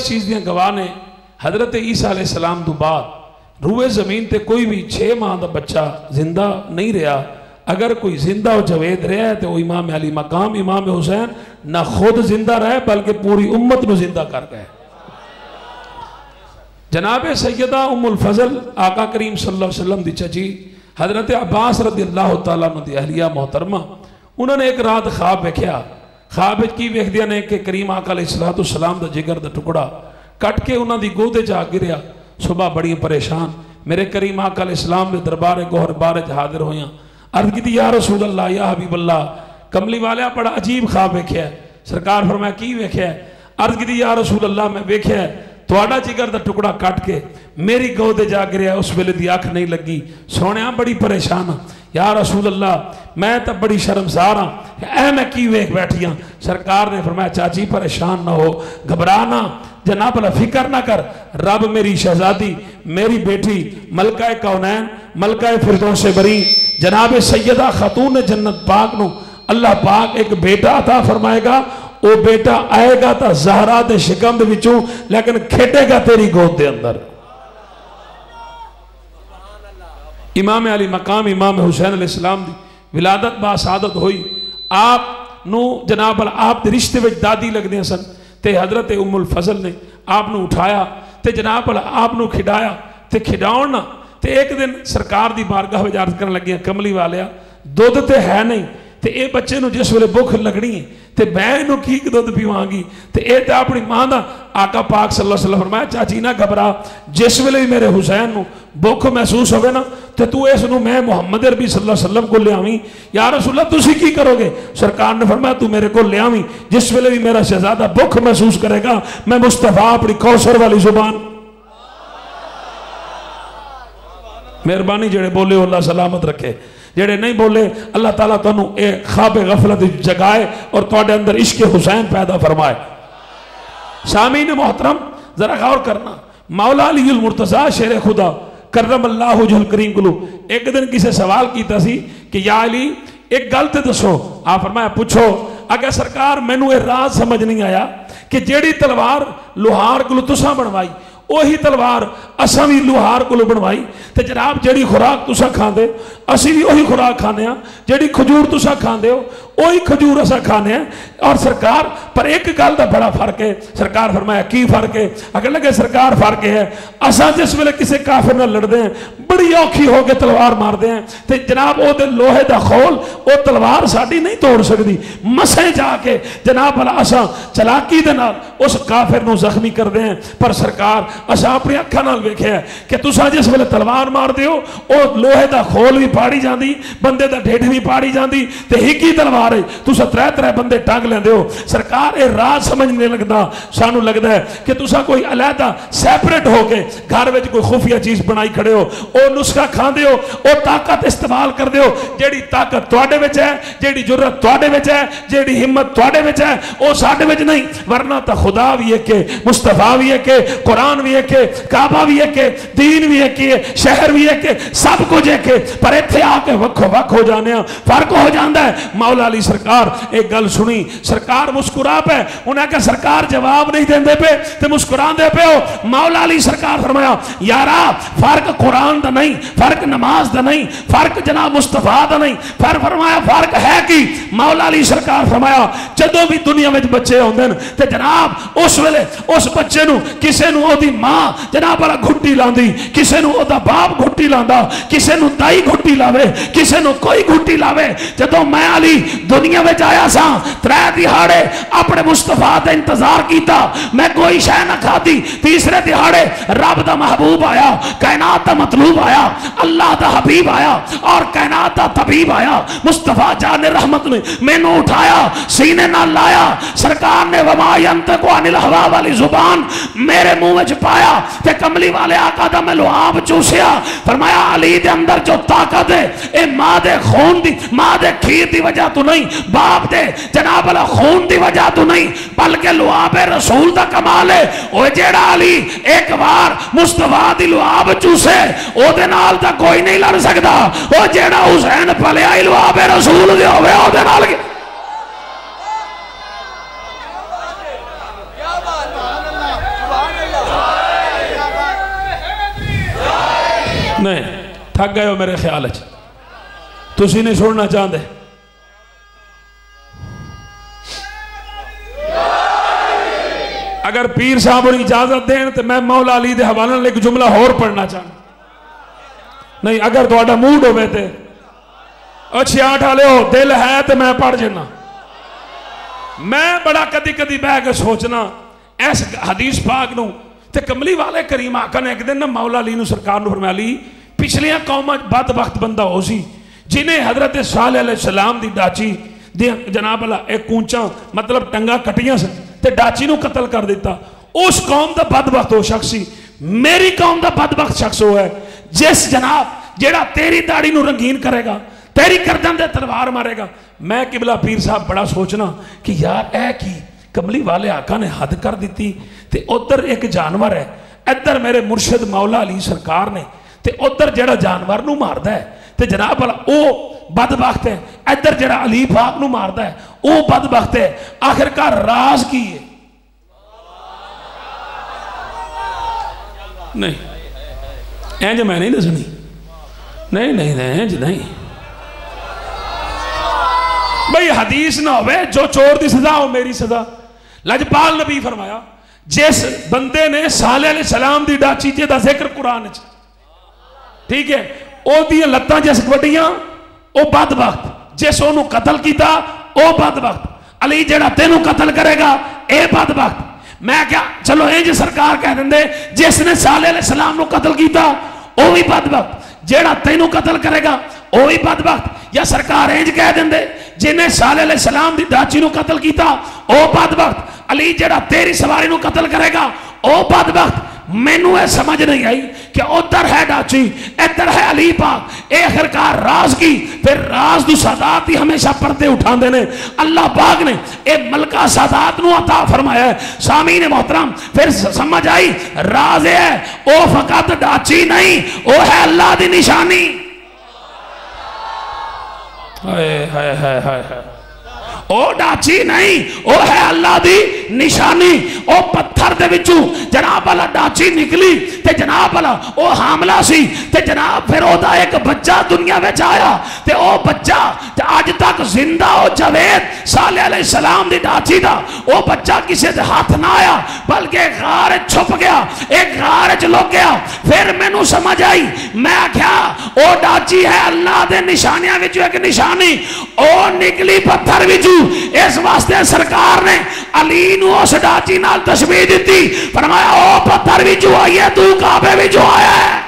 اس چیز دیا گواہ نے حضرت عیسیٰ علیہ السلام تو بعد روئے زمین تے کوئی بھی 6 ماہ دا بچہ زندہ نہیں رہا. اگر کوئی زندہ و جوید رہا ہے تو وہ امام علی مقام امام حسین نہ خود زندہ رہے بلکہ پوری امت نو زندہ کر گئے. جناب سیدہ ام الفضل آقا کریم صلی اللہ علیہ وسلم دی چچی حضرت عباس رضی اللہ تعالیٰ عنہ دی اہلیہ محترمہ انہوں نے ایک رات خواب ویکھیا. خواب کی ویکھ دیا نے کہ کریم آقا علیہ السلام دا جگر دا ٹکڑا کٹ کے انہوں دی گودے جا گریا. صبح بڑی پریشان میرے کریم آقا علیہ السلام دے دربار گوہر بارج حاضر ہویاں. عرض کی یا رسول اللہ یا حبیب اللہ کملی والیا بڑا عجیب خواب ویکھیا ہے. سرکار فرمایا کی ویکھیا ہے؟ عرض کی یا رسول اللہ میں ویکھیا ہے تواڈا جگر دا ٹکڑا کٹ کے میری گودے جا گریا. اس ویلے دی اکھ نہیں لگی. سونے بڑی پریشان ہاں یا رسول اللہ میں تو بڑی شرمسار ہاں اے میں کی ویکھ بیٹھی ہاں. سرکار نے فرمایا چاچی پریشان نہ ہو گھبرانا جناب اللہ فکر نہ کر. رب میری شہزادی میری بیٹی ملکہ کونین ملکہ فردوس بری جناب سیدہ خاتون جنت پاک نو اللہ پاک ایک بیٹا عطا فرمائے گا. وہ بیٹا آئے گا تا زہرا دے شکم دے وچوں لیکن کھیٹے گا تیری گود دے اندر. امام علی مقام امام حسین علیہ السلام دی ولادت با سعادت ہوئی. آپ نو جناب آپ دے رشتے وچ دادی لگ دیا سن تے حضرت ام الفضل نے آپ نو اٹھایا تے جناب آپ نو کھڈایا تے کھڈاؤن نا تے ایک دن سرکار دی بارگاہ وچ عرض کرن لگیاں کملی والیا دودھ تے ہے نہیں تے اے بچے نو جس ویلے بھوک لگنی ہے تے میں نو کی دودھ پیواں گی تے اے تے اپنی ماں دا. آقا پاک صلی اللہ علیہ وسلم فرمایا چاچی نہ گھبرا جس ویلے میرے حسین نو بھوک محسوس ہوئے نا تے تو اس نو میں محمد عربی صلی اللہ علیہ وسلم کو لے آویں. یا رسول اللہ تسی کی کرو گے؟ سرکار نے فرمایا تو میرے کو لے آویں جس ویلے بھی میرا شہزادہ بھوک محسوس کرے گا میں مصطفیٰ اپنی کوثر والی زبان. مہربانی جڑے بولے اللہ سلامت رکھے جڑے نہیں بولے اللہ تعالیٰ تنو ایک خواب غفلت جگائے اور تواڈے اندر عشق حسین پیدا فرمائے. سامعین محترم ذرا غور کرنا مولا علی المرتضیٰ شیر خدا کرم اللہ وجہ الکریم کلو ایک دن کسی سوال کیتا سی کہ یا علی ایک گل تے دسو. آپ فرمایا پوچھو. اگر سرکار مینوں اے راز سمجھ نہیں آیا کہ جیڑی تلوار لوہار کلو تساں بنوائی وہی تلوار اساں بھی لوہار کلو بنوائی تے جناب جیڑی خوراک تساں کھاندے اسی بھی وہی خوراک کھانے ہیں جیڑی کھجور تساں کھاندے ہو وہی کھجور اساں کھانے ہیں. اور سرکار پر ایک گل دا بڑا فرق ہے. سرکار فرمایا کی فرق ہے؟ اگر لگے سرکار فرق ہے اساں جس ویلے کسی کافر نہ لڑدے ہیں بڑی اوکھی ہو کے تلوار مار دے ہیں تے جناب او دے لوہے دا خول او تلوار ساڈی نہیں توڑ سکدی. مسے جا کے جناب والا اساں چلاکی دے نال اس کافر نو زخمی کر دے ہیں. پر سرکار اساں اپنی اکھاں نال ویکھیا ہے کہ تساں جس ویلے تلوار مار دیو او لوہے دا خول بھی پاڑی جاندی بندے دا ڈھڈ بھی پاڑی جاندی تے ہی تلوار ہے تساں ترے بندے ٹانگ لیندے ہو. سرکار اے راز سمجھنے لگدا سانو لگدا ہے کہ تساں کوئی علیحدہ سیپریٹ ہو کے گھر وچ کوئی خفیہ چیز بنائی کھڑے ہو او نسخہ کھاندے ہو او طاقت استعمال کردے ہو. جیڑی طاقت تواڈے وچ ہے جیڑی جرأت تواڈے وچ ہے جیڑی ہمت تواڈے وچ ہے او ساڈے وچ نہیں. ورنہ تا خدا بھی ہے کہ مصطفیٰ بھی ہے کہ قرآن بھی ہے کہ کعبہ بھی ہے کہ دین بھی ہے کہ شہر بھی ہے کہ سب کچھ ہے کہ پر ایتھے آ کے وکھو وکھ ہو جانے ہیں فرق ہو جاندا ہے. مولا علی سرکار ایک گل سنی سرکار مسکرا پہ انہیں کہا سرکار جواب نہیں دیندے پہ تے مسکران دے پہ ہو. مولا علی سرکار فرمایا یارا فرق قرآن دا نہیں فرق نماز دا نہیں فرق جناب مصطفیٰ دا نہیں فرمایا فرق ہے کی. مولا علی سرکار فرمایا جدوں بھی دنیا میں بچے ہوندے تے جناب اس ویلے اس بچے نو کسے نو او دی ماں جناب والا گھٹی لاندی کسے نو او دا باپ گھٹی لاندا کسے نو دائی گھٹی لاوے کسے نو کوئی گھٹی لاوے. جدوں میں علی دنیا میں جایا سا ترے دہاڑے اپنے مصطفیٰ دا انتظار کیتا میں کوئی شے نہ کھاتی. تیسرے دہاڑے رب دا محبوب آیا کائنات دا مطلوب آیا اللہ دا حبیب آیا اور کائنات دا طبیب آیا. مصطفیٰ جان رحمت نے مینوں اٹھایا سینے نہ لایا سرکار نے وما ینطق عن الہوا والی زبان میرے منہ وچ پایا تے کملی والے آقا دا میں لعاب چوسیا. فرمایا علی دے اندر جو طاقت ہے اے ماں دے خون دی ماں دے کھیر دی وجہ تو نہیں باپ دے جناب اللہ خون دی وجہ تو نہیں بلکہ لعاب رسول دا کمال ہے. او جیڑا علی ایک بار مصطفیٰ دی لعاب چوسے او دے نال دا کوئی نہیں لڑ سکدا. او جیڑا حسین پلیا لعاب رسول دے ہوئے او دے نال نہیں تھک گئے ہو میرے خیال تسی نہیں سننا چاہتے اگر پیر صاحب اور اجازت دیں تو میں مولا علی دے حوالے ایک جملہ اور پڑھنا چاہتا نہیں اگر تو آڈا موڈ ہوئے تھے اچھی آٹھ آلے ہو دل ہے تو میں پڑھ جنا میں بڑا کدی کدی بہ کے سوچنا ایس حدیث پاک نو تے کملی والے کریم آقا نے ایک دن نا مولا علی نو سرکار نو فرمایا علی پچھلیاں قومہ بد وقت بندہ ہو سی جنہیں حضرت صالح علیہ السلام دی ڈاچی دی جناب اللہ ایک کونچا مطلب ٹنگا کٹیاں سے تے ڈاچی نو قتل کر دیتا اس قوم دا بد وقت ہو شخصی میری قوم دا بد وقت شخص ہو ہے جس جناب جیڑا تیری داڑی نو رنگین کرے گا تیری گردن دے تلوار مارے گا میں قبلہ پیر صاحب بڑا سوچنا کہ یار اے کی کملی والے آقا نے حد کر دیتی تے ادھر ایک جانور ہے ادھر میرے مرشد مولا علی سرکار نے تے ادھر جڑا جانور نو ماردا ہے تے جناب والا او بدبخت ہے ادھر جڑا علی پاک نو ماردا ہے او بدبخت ہے آخر کا راز کی ہے نہیں اینج میں نہیں دسنی نہیں اینج نہیں بھئی حدیث نہ ہوئے جو چور دی سزا ہو میری سزا لجپال نبی فرمایا جس بندے نے صالح علیہ السلام دی ڈاچی جے دا ذکر قرآن ہے ٹھیک ہے او دی لتاں جس وڈیاں او بدبخت جس انہوں قتل کیتا او بدبخت علی جڑا تینوں قتل کرے گا اے بدبخت میں کیا چلو اینج سرکار کہہ دیں دے جس نے صالح علیہ السلام نو قتل کیتا او بھی بدبخت جڑا تینوں قتل کرے گا او بھی بدبخت یا سرکار اینج کہہ دیں دے جنہیں صالح علیہ السلام دی ڈاچی نو قتل کیتا او بدبخت علی جڑا تیری سواری نو قتل کرے گا او بدبخت میں نو اے سمجھ نہیں آئی کہ ادھر ہے ڈاچی ادھر ہے علی پاک اے آخرکار راز کی پھر راز دو سادات ہی ہمیشہ پردے اٹھان دینے اللہ پاک نے اے ملکہ سادات نو عطا فرمایا ہے سامین محترم پھر سمجھ آئی راز ہے او فقط ڈاچی نہیں او ہے اللہ دی نشانی او ڈاچی نہیں او ہے اللہ دی نشانی او پتھر دے وچوں جناب اللہ ڈاچی نکلی تے جناب اللہ او حاملہ سی تے جناب پھر او دا ایک بچہ دنیا وچ آیا تے او بچہ آج تک زندہ او جاوید صالح علیہ السلام دی ڈاچی دا او بچہ کسی دے ہاتھ نہ آیا بلکہ ایک غار چھپ گیا ایک غار چلوک گیا پھر میں نو سمجھ آئی میں کیا او ڈاچی ہے اللہ دے نشانیاں وچوں ایک نشانی او نکلی پتھر وچوں اس واسطے سرکار نے علی نو اس ڈاچی نال تشبیہ دیتی فرمایا او پتھر بھی جو آئی ہے تو کعبے بھی جو آیا ہے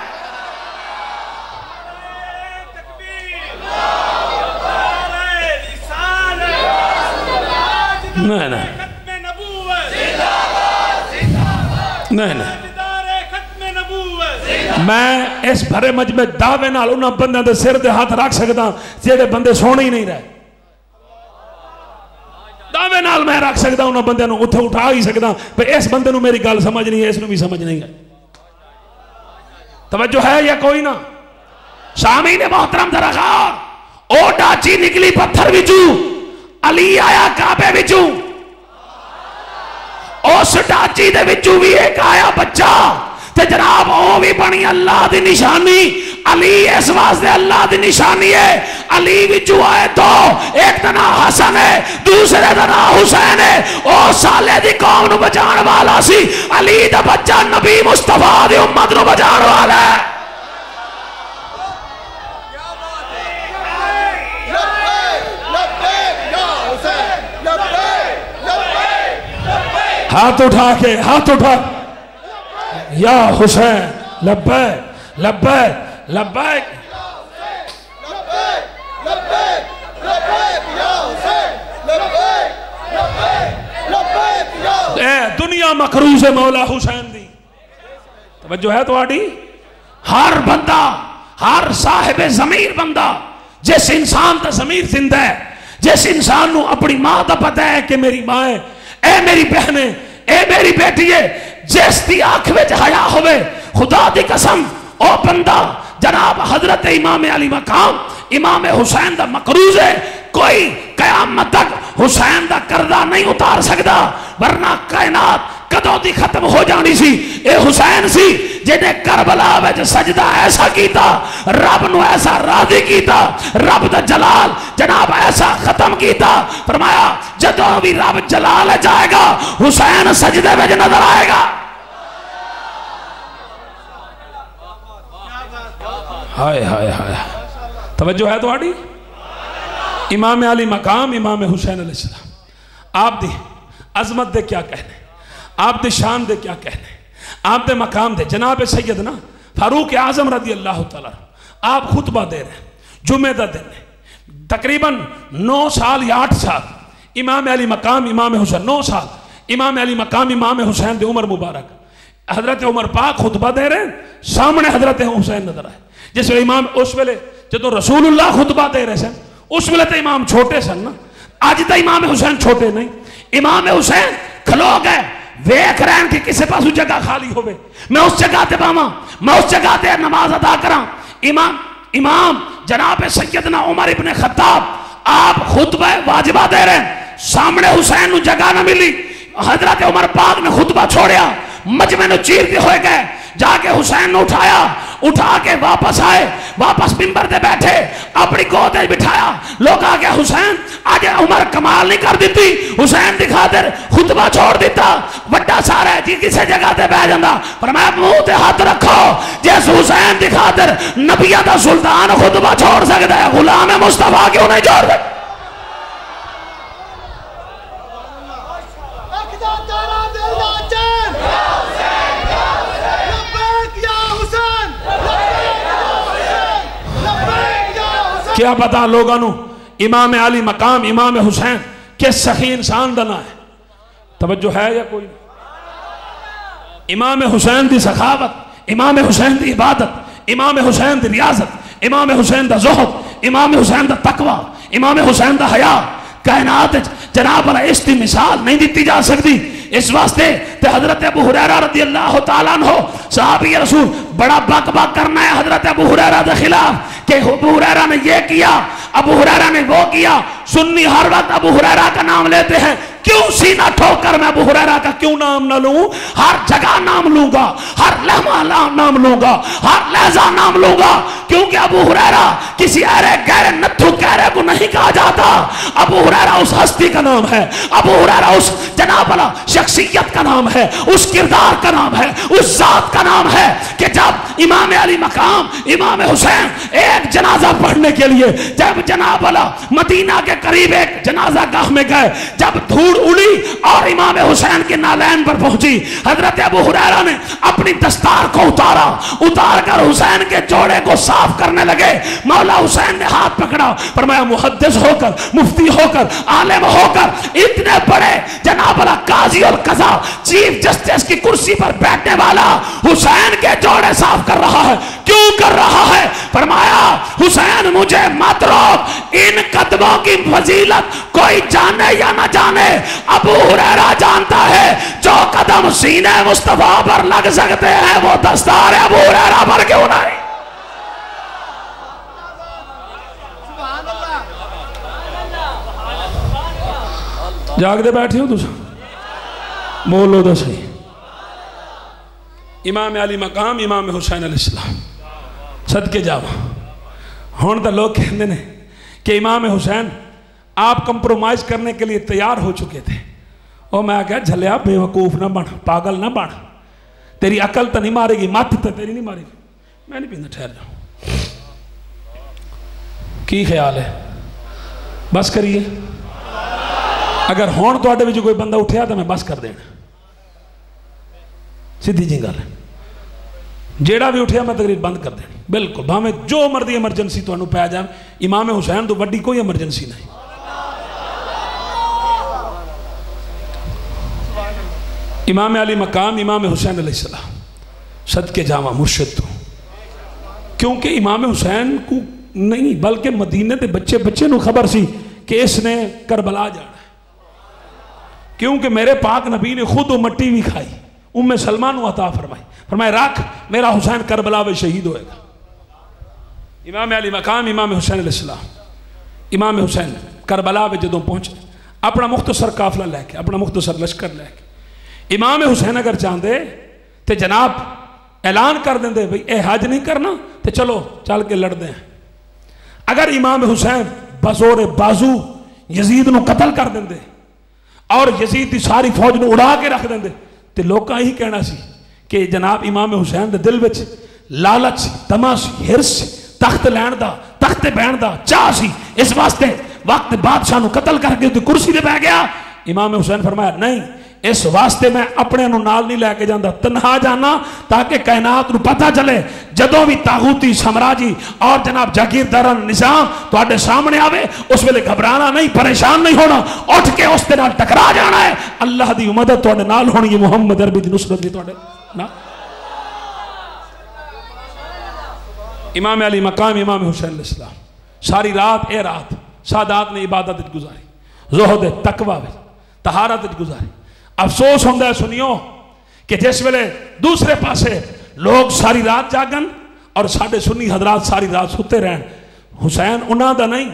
نہیں میں اس بھرے مجمع دعوے نال انہاں بندے دے سر دے ہاتھ رکھ سکتا جیڑے بندے سونے ہی نہیں رہے دعوے نال میں رکھ سکتا انہاں بندے نو اٹھا ہی سکتا پر اس بندے نو میری گل سمجھ نہیں ہے اس نو بھی سمجھ نہیں ہے توجہ ہے یا کوئی نہ سامعین محترم درخواست او ڈاچی نکلی پتھر وچوں علی آیا کعبے وچوں اس ڈاچی دے وچوں بھی ایک آیا بچہ تے جناب او بھی بنی اللہ دی نشانی علی اس واسطے اللہ دی نشانی ہے علی وچوں آئے تو ایک دنا حسن ہے دوسرے دنا حسین ہے او صالح دی قوم نو بچان والا سی علی دا بچہ نبی مصطفیٰ دی امت نو بچان والا ہے ہاتھ اٹھا کے ہاتھ اٹھا یا حسین لبیک لبیک لبیک اے دنیا مکروز مولا حسین دی توجہ ہے تو آڈی ہر بندہ ہر صاحب ضمیر بندہ جس انسان تا ضمیر زندہ ہے جس انسان نو اپنی ماں تا پتہ ہے کہ میری ماں ہے اے میری بہنیں اے میری بیٹی ہے جس دی آنکھ وچ حیا ہوئے خدا دی قسم او بندہ جناب حضرت امام علی مقام امام حسین دا مقروض ہے کوئی قیامت تک حسین دا کردہ نہیں اتار سکتا ورنہ کائنات کدوں دی ختم ہو جانی سی. اے حسین سی جنہیں کربلا وچ سجدہ ایسا کیتا, رب نو ایسا راضی کیتا, رب دا جلال جناب ایسا ختم کیتا. فرمایا جدوں بھی رب جلال جائے گا حسین سجدے وچ نظر آئے گا. ہائے ہائے ہائے, توجہ ہے تو آڑی. امام علی مقام امام حسین علیہ السلام, آپ دی عظمت دے کیا کہنے, آپ دے شان دے کیا کہنے, آپ دے مقام دے. جناب سیدنا فاروق اعظم رضی اللہ تعالیٰ آپ خطبہ دے رہے ہیں جمعہ دا دن, تقریباً 9 سال یا 8 سال امام علی مقام امام حسین, 9 سال امام علی مقام امام حسین دے عمر مبارک. حضرت عمر پاک خطبہ دے رہے ہیں, سامنے حضرت حسین نظر آئے. جس ویلے امام اس ویلے جدو رسول اللہ خطبہ دے رہے سن اس ویلے تو امام چھوٹے سن نا, آج تو امام حسین چھوٹے نہیں. امام حسین کھلو گئے ویکھ رہے ہیں کہ کسی پاسو جگہ خالی ہوئے, میں اس جگہ تے باواں, میں اس جگہ تے نماز ادا کراں. امام جناب سیدنا عمر ابن خطاب آپ خطبہ واجبہ دے رہے ہیں, سامنے حسین نو جگہ نہ ملی. حضرت عمر پاک نے خطبہ چھوڑیا, مجمع نو چیرتے ہوئے گئے, جا کے حسین نے اٹھایا, اٹھا کے واپس آئے, واپس منبر دے بیٹھے, اپنی گود بٹھایا. لوگ آگے حسین آج عمر کمال نہیں کر دیتی, حسین دکھا دے خطبہ چھوڑ دیتا, وڈا سارا ہے جی کسی جگہ تے بہ جاندہ. فرمایا منہ تے ہاتھ رکھو, جیس حسین دکھا دے نبیہ دا سلطان خطبہ چھوڑ سکتا ہے, غلام مصطفیٰ کیوں نہیں چھوڑ سکتا. کیا پتا لوگانو امام علی مقام امام حسین کس سخی انسان دنا ہے. توجہ ہے یا کوئی؟ امام حسین دی سخاوت, امام حسین دی عبادت, امام حسین دی ریاضت, امام حسین دا زہد, امام حسین دا تقوی, امام حسین دا حیا کائنات جناب والا اس دی مثال نہیں دیتی جا سکتی. اس واسطے تے حضرت ابو ہریرہ رضی اللہ تعالیٰ عنہ صحابی رسول بڑا بک بک کرنا ہے حضرت ابو ہریرہ دے خلاف کہ ابو ہریرہ نے یہ کیا, ابو ہریرہ نے وہ کیا. سنی ہر وقت ابو ہریرہ کا نام لیتے ہیں, کیوں سینہ ٹھوک کر میں ابو ہریرہ کا کیوں نام نہ لوں؟ ہر جگہ نام لوں گا, ہر لمحہ نام لوں گا, ہر لحظہ نام لوں گا, کیونکہ ابو ہریرہ کسی ایرے گہرے نتھو کہرے کو نہیں کہا جاتا. ابو ہریرہ اس ہستی کا نام ہے, ابو ہریرہ اس جناب والا شخصیت کا نام ہے, اس کردار کا نام ہے, اس ذات کا نام ہے کہ جب امام علی مقام امام حسین ایک جنازہ پڑھنے کے لیے جب جناب والا مدینہ کے قریب ایک جنازہ گاہ میں گئے, جب دھوڑ اڑی اور امام حسین کے نالین پر پہنچی, حضرت ابو ہریرہ نے اپنی دستار کو اتار کر حسین کے جوڑے کو صاف کرنے لگے. مولا حسین نے ہاتھ پکڑا, فرمایا محدث ہو کر, مفتی ہو کر, عالم ہو کر, اتنے بڑے جناب والا قاضی اور قضا چیف جسٹس کی کرسی پر بیٹھنے والا حسین کے جوڑے صاف کر رہا ہے, کیوں کر رہا ہے؟ فرمایا حسین مجھے مت روک, ان قدموں کی فضیلت کوئی جانے یا نہ جانے, ابو ہریرہ جانتا ہے. جو قدم سینے مصطفیٰ پر لگ سکتے ہیں وہ دستار ابو ہریرہ پر کیوں نہیں. جاگ دے بیٹھے ہو تُسا بولو دا صحیح. امام علی مقام امام حسین علیہ السلام صدقے جاواں. ہون دا لوگ کہندے نے کہ امام حسین آپ کمپرومائز کرنے کے لیے تیار ہو چکے تھے. اور میں کہا جھلیا بے وقوف نہ بن, پاگل نہ بن, تیری عقل تو نہیں مارے گی, مات تو تیری نہیں مارے گی. میں نہیں پینا, ٹھہر جاؤں. کی خیال ہے؟ بس کریے. اگر ہون تو آٹے بھی جو کوئی بندہ اٹھیا تو میں بس کر دینا, سیدھی جی گل ہے. جیڑا بھی اٹھیا میں تقریر بند کر دینی بالکل, بھاویں جو مردی ایمرجنسی تو انہوں پایا جائے. امام حسین تو بڑی کوئی ایمرجنسی نہیں. امام علی مقام امام حسین علیہ السلام صدقے جاواں مرشد تو, کیونکہ امام حسین کو نہیں بلکہ مدینے دے بچے بچے نو خبر سی کہ اس نے کربلا جانا ہے, کیونکہ میرے پاک نبی نے خود وہ مٹی بھی کھائی. ام سلمہ نو عطا فرمائی, فرمائے رکھ میرا حسین کربلا میں شہید ہوئے گا. امام علی مقام امام حسین علیہ السلام, امام حسین کربلا میں جدوں پہنچے, اپنا مختصر قافلہ لے کے, اپنا مختصر لشکر لے کے امام حسین اگر چاہتے تو جناب اعلان کر دیں بھئی اے حج نہیں کرنا تو چلو چل کے لڑ دیں. اگر امام حسین بزور بازو یزید نو قتل کر دیں اور یزید دی ساری فوج نو اڑا کے رکھ دیں تو لوکاں ہی کہنا سی کہ جناب امام حسین دے دل وچ لالچ تماش ہرس تخت لین دا تخت بہن دا چاہ سی، اس واسطے وقت بادشاہ نو قتل کر کے کرسی دے بہ گیا. امام حسین فرمایا نہیں، اس واسطے میں اپنے نو نال نہیں لے کے جاندہ، تنہا جانا تاکہ کائنات نو پتہ چلے جدوں بھی طاغوتی سامراجی اور جناب جاگیردارانہ نظام تواڈے سامنے آوے اس ویلے گھبرانا نہیں، پریشان نہیں ہونا، اٹھ کے اس دے نال ٹکرا جانا ہے. اللہ دی مدد تواڈے نال ہونی ہے، محمد عربی دی نصرت بھی تواڈے نال. امام علی مقام امام حسین علیہ السلام ساری رات اے رات سادات نے عبادت گزاری، زہد تقوی طہارت گزاری. افسوس ہوندہ ہے سنیو کہ جس ویلے دوسرے پاسے لوگ ساری رات جاگن اور ساڑھے سنی حضرات ساری رات ستے رہن، حسین انہاں دا نہیں.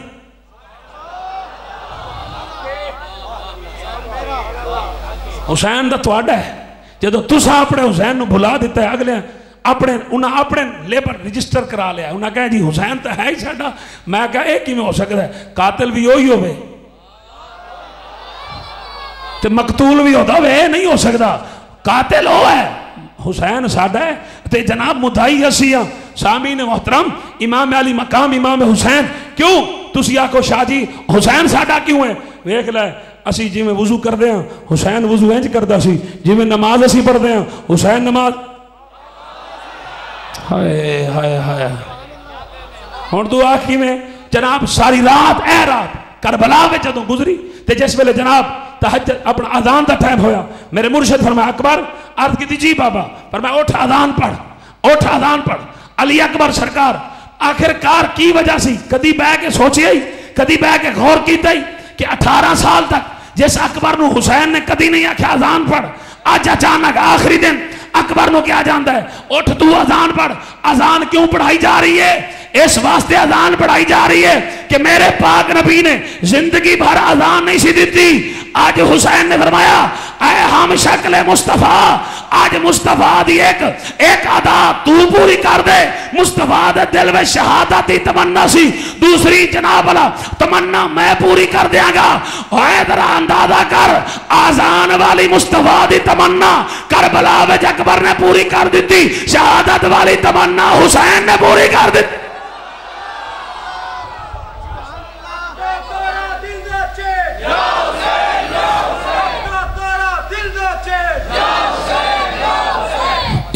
حسین دا تواڈا ہے. جدو تسا اپنے حسین نو بھلا دیتا ہے اگلے انہاں اپنے لیبر رجسٹر کرا لیا، انہاں کہا جی حسین تو ہے ہی ساڑھا. میں کہا ایک ہی میں ہو سکتا ہے، قاتل بھی ہوئی ہوئے تو مقتول بھی ہوتا ہے، نہیں ہو سکتا. قاتل ہو ہے حسین ساڑھا ہے تو جناب مدعی اسیاں. سامعین محترم، امام علی مقام امام حسین کیوں تسی آکو شاہ جی حسین ساڑھا کیوں ہے؟ ویکھ لائے اسی جی میں وضو کر دیں حسین وضو انج کردا سی، جی میں نماز اسی پڑھ دیں حسین نماز. ہائے ہائے ہائے ہون تو آخری میں جناب ساری رات اے رات کربلا میں جدوں گزری تے جس ویلے جناب تہجد اپنا اذان دا ٹائم ہویا، میرے مرشد فرمایا اکبر، عرض کی تھی جی بابا، فرمایا اٹھ اذان پڑھ، اٹھ اذان پڑھ. علی اکبر سرکار آخر کار کی وجہ سی کدی بہ کے سوچی ہی، کدی بہ کے غور کیتا ہی کہ 18 سال تک جس اکبر نو حسین نے کدی نہیں آکھا اذان پڑھ، آج اچانک آخری دن اکبر نو کیا جانتا ہے اٹھ تو اذان پڑھ. اذان کیوں پڑھائی جا رہی ہے؟ اس واسطے اذان پڑھائی جا رہی ہے کہ میرے پاک نبی نے زندگی بھر اذان نہیں سی دیتی. آج حسین نے فرمایا اے ہم شکل مصطفیٰ، آج مصطفیٰ دی ایک ادا تو پوری کر دے. مصطفیٰ دے دل میں شہادت تمنا سی، دوسری جناب والا تمنا میں پوری کر دیاں گا. اے ذرا اندازہ کر آزان والی مصطفیٰ دی تمنا کربلا وچ اکبر نے پوری کر دیتی، شہادت والی تمنا حسین نے پوری کر دیتی.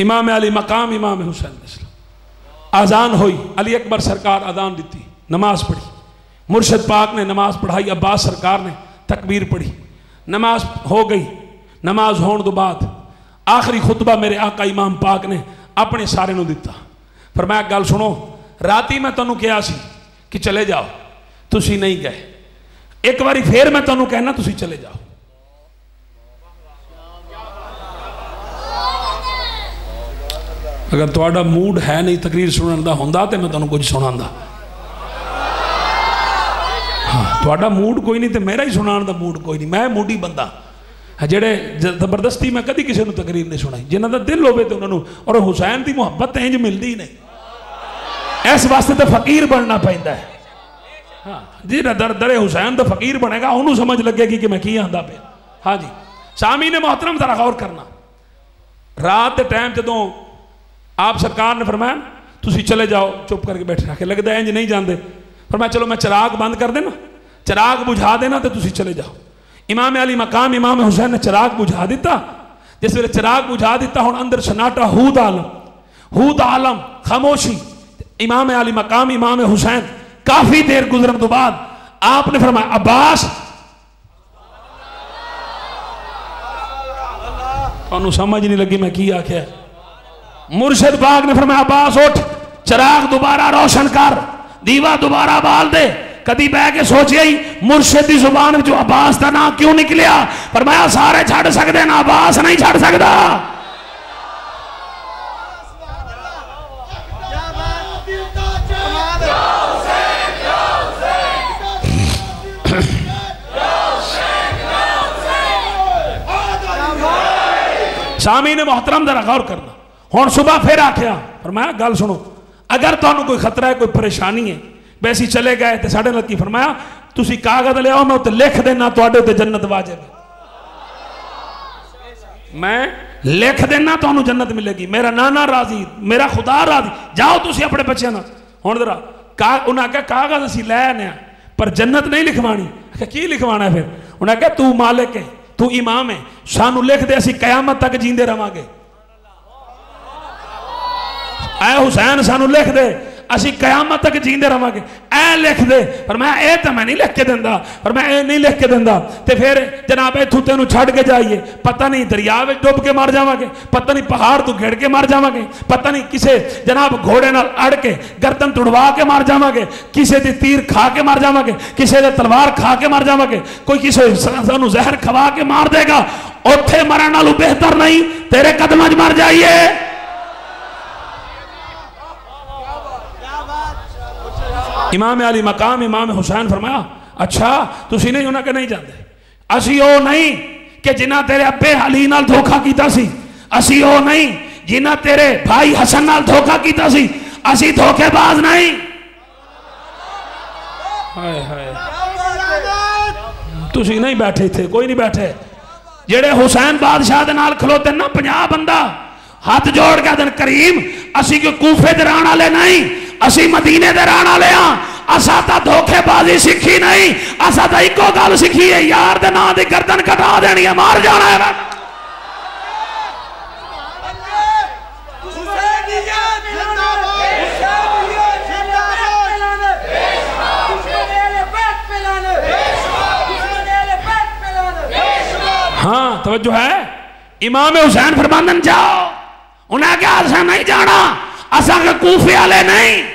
امام علی مقام امام حسین علیہ السلام آزان ہوئی، علی اکبر سرکار آزان دیتی، نماز پڑھی، مرشد پاک نے نماز پڑھائی، عباس سرکار نے تکبیر پڑھی، نماز ہو گئی. نماز ہون دو بعد آخری خطبہ میرے آقا امام پاک نے اپنے سارے نو دیتا. فرمایا گل سنو، راتی میں تنوں کیا سی کہ چلے جاؤ، تسی نہیں گئے، ایک باری پھر میں تنوں کہنا تسی چلے جاؤ. اگر تواڈا موڈ ہے نہیں تقریر سنن دا ہوندا تے میں تانوں کچھ سناندا. ہاں تواڈا موڈ کوئی نہیں تے میرا ہی سنان دا موڈ کوئی نہیں. میں موڈی بندہ جڑے زبردستی میں کدی کسی نو تقریر نہیں سنائی. جنہاں دا دل ہوے تے انہاں نو، اور حسین دی محبت انج ملدی نہیں، اس واسطے تے فقیر بننا پیندا ہے. ہاں جی در حسین دا فقیر بنے گا انہوں سمجھ لگے گی کہ میں کی آندا پیا. ہاں جی سامعین محترم ذرا غور کرنا، رات دے ٹائم جدوں آپ سرکار نے فرمایا تسی چلے جاؤ، چپ کر کے بیٹھے رکھے، لگتا ہے انج نہیں جاندے. فرمایا چلو میں چراغ بند کر دینا، چراغ بجھا دینا تو تسی چلے جاؤ. امام علی مقام امام حسین نے چراغ بجھا دیتا. جس ویلے چراغ بجھا دیتا ہوں اندر سناٹا، ہود عالم خاموشی. امام علی مقام امام حسین کافی دیر گزرن تو بعد آپ نے فرمایا عباس، انہوں سمجھ نہیں لگی میں کی آکھیا. مرشد پاک نے فرمایا عباس اٹھ، چراغ دوبارہ روشن کر، دیوا دوبارہ بال دے. کدی بہ کے سوچے ہی مرشد دی زبان جو عباس دا نام کیوں نکلیا؟ فرمایا سارے چھڑ سکتے نا، عباس نہیں چھڑ سکتا. سامعین محترم ذرا غور کرنا. ہوں صبح پھر آخیا فرمایا گل سنو اگر تمہیں کوئی خطرہ ہے کوئی پریشانی ہے ویسی چلے گئے تو ساڑھے لکی فرمایا تسی کاغذ لے آؤ میں اتنے لکھ دینا تواڈے تے جنت واجب ہے. میں لکھ دینا تو انہوں جنت ملے گی. میرا نانا راضی میرا خدا راضی. جاؤ تسی اپنے بچے نا. ہوں ذرا انہیں کہا کاغذ اسی لے آنے پر جنت نہیں لکھوانی. کی لکھوانا ہے پھر؟ انہیں کہا تو مالک ہے تو امام ہے سانو لکھ دے اسی قیامت تک جیندے رہاں گے. اے حسین سانو لکھ دے اسی قیامت تک جیندے رہاں گے. اے لکھ دے. پر میں اے تو میں نہیں لکھ کے دیندہ. پر میں اے نہیں لکھ کے دیندہ. تے پھر جناب اے تھوتے نو چھڑ کے جائیے پتہ نہیں دریا میں ڈوب کے مار جاواں گے پتہ نہیں پہاڑ تو گھڑ کے مار جاواں گے پتہ نہیں کسے جناب گھوڑے نال اڑ کے گردن تڑوا کے مار جاواں گے کسے دی تیر کھا کے مار جاواں گے کسے دی تلوار کھا کے مار جاواں گے کوئی کسے سانو زہر کھوا کے مار دے گا. اوتھے مرن نالوں بہتر نہیں تیرے قدماں وچ مر جائیے. امام علی مقام امام حسین فرمایا اچھا تسی نہیں انہاں کے نہیں جاندے اسی او نہیں کہ جنہ تیرے ابے علی نال دھوکہ کیتا سی اسی او نہیں جنہ تیرے بھائی حسن نال دھوکہ کیتا سی اسی دھوکے باز نہیں. تسی نہیں بیٹھے تھے کوئی نہیں بیٹھے جڑے حسین بادشاہ دے نال کھلوتے نا 50 بندہ ہاتھ جوڑ کے دن کریم اسی کے کوفے دے رہن والے نہیں اسی مدینے دے رہن والے ہاں. اسا تا دھوکے بازی سکھی نہیں اسا تا ایکو گل سکھی ہے یار دے نام دی گردن کٹا دینی ہے مار جانا ہے. ہاں توجہ ہے. امام حسین فرماندن جاؤ انہیں کہا اسا نہیں جانا اسا کے کوفے والے نہیں.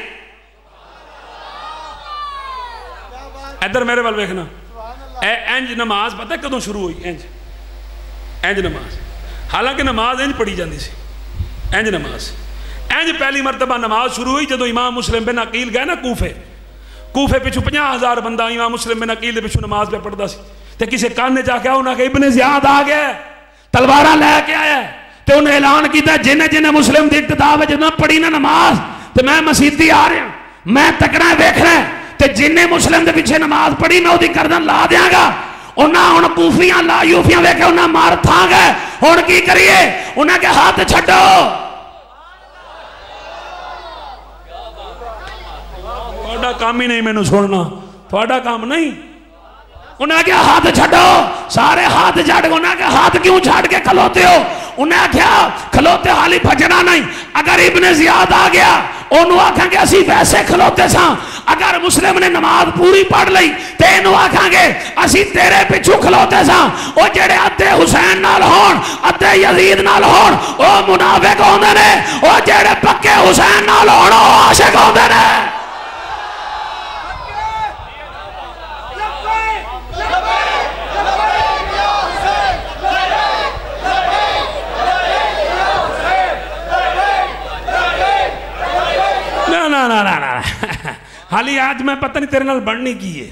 ادھر میرے وال ویکھنا انج نماز پتہ کدوں شروع ہوئی انج نماز حالانکہ نماز انج پڑھی جاندی سی انج نماز انج پہلی مرتبہ نماز شروع ہوئی جدو امام مسلم بن عقیل گئے نا کوفے پچھو 50,000 بندہ امام مسلم بن عقیل دے پچھو نماز پہ پڑھدا سی تے کسے کان نے جا کے انہاں کہ ابن زیاد آ گیا تلواراں لے کے آیا تے انہیں اعلان کیتا جنہیں مسلم دی ابتدا وچ نہ پڑھی نہ نماز تے میں مسیتی آ رہا میں تکنا ویکھنا تے جنہیں مسلم دے پیچھے نماز پڑھی میں اودی گردن لا دیاں گا. انہاں ہن کوفیاں لا یوفیاں ویکھے انہاں مار تھا گئے. ہن کی کریے انہاں کے ہاتھ چھڈو تہاڈا کام ہی نہیں مینوں سننا تہاڈا کام نہیں. انہیں کہا ہاتھ چھڑو سارے ہاتھ چھڑ گئے. انہیں کہا ہاتھ کیوں چھڑ کے کھلوتے ہو؟ انہیں کہا کھلوتے حالی بھجنا نہیں. اگر ابن زیاد آ گیا انہوں آکھاں گے اسی ویسے کھلوتے ساں. اگر مسلم نے نماز پوری پڑھ لئی تے انہوں آکھاں گے اسی تیرے پچھو کھلوتے ساں. او جڑے ادھے حسین نال ہون ادھے یزید نال ہون او منافق ہوندے نے. او جڑے پکے حسین نال ہون او عاشق ہوندے نے. حالی آج میں پتہ نہیں تیرے نال بڑھنی کی ہے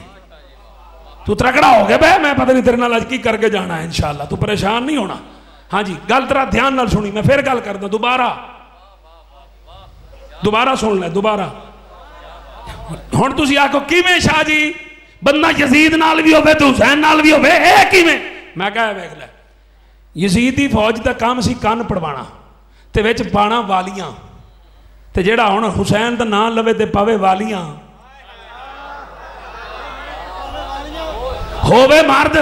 تو ترکڑا ہو گیا بے میں پتہ نہیں تیرے نال آج کی کر کے جانا ہے انشاءاللہ تو پریشان نہیں ہونا. ہاں جی گل ترا دھیان نال سنی میں پھر گل کر دا دوبارہ سن لے دوبارہ. ہن تسی آکھو کیویں شاہ جی بندہ یزید نال بھی ہوے تو حسین نال بھی ہوے اے کیویں؟ میں کہا ویکھ لے یزید دی فوج دا کام سی کان پڑوانا تے وچ پانا والیاں تے جیڑا ہن حسین دا نام لوے تے پاوے والیاں ہووے مرد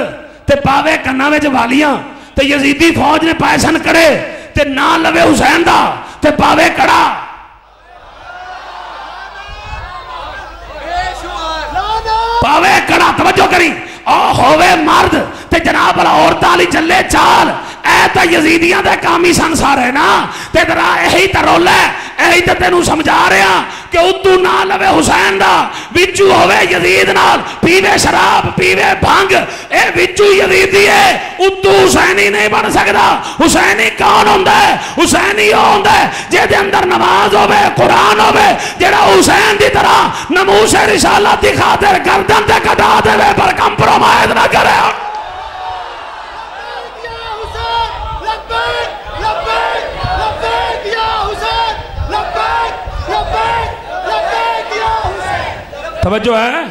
تے پاوے کناں وچ والیاں تے یزیدی فوج نے پیسن کرے تے نام لوے حسین دا تے پاوے کڑا. پاوے کڑا توجہ کری او ہووے مرد تے جناب والا عورتاں لی چلے چال. اے تا یزیدیاں دے کامی سنسار ہے نا تے درا یہی تا رول ہے یہی تا تینوں سمجھا رہا کہ اتو نہ لوے حسین دا وچو ہوئے یزید نال پیوے شراب پیوے بھنگ اے وچو یزیدی ہے اتو حسینی نہیں بن سکتا. حسینی کون ہوندہ ہے؟ حسینی ہوندہ ہے جے دے اندر نماز ہوئے قرآن ہوئے جڑا حسین دی طرح نموس رسالت دی خاطر گردن تے کٹا دے وے پر کمپرومائز نہ کرے. توجہ ہے؟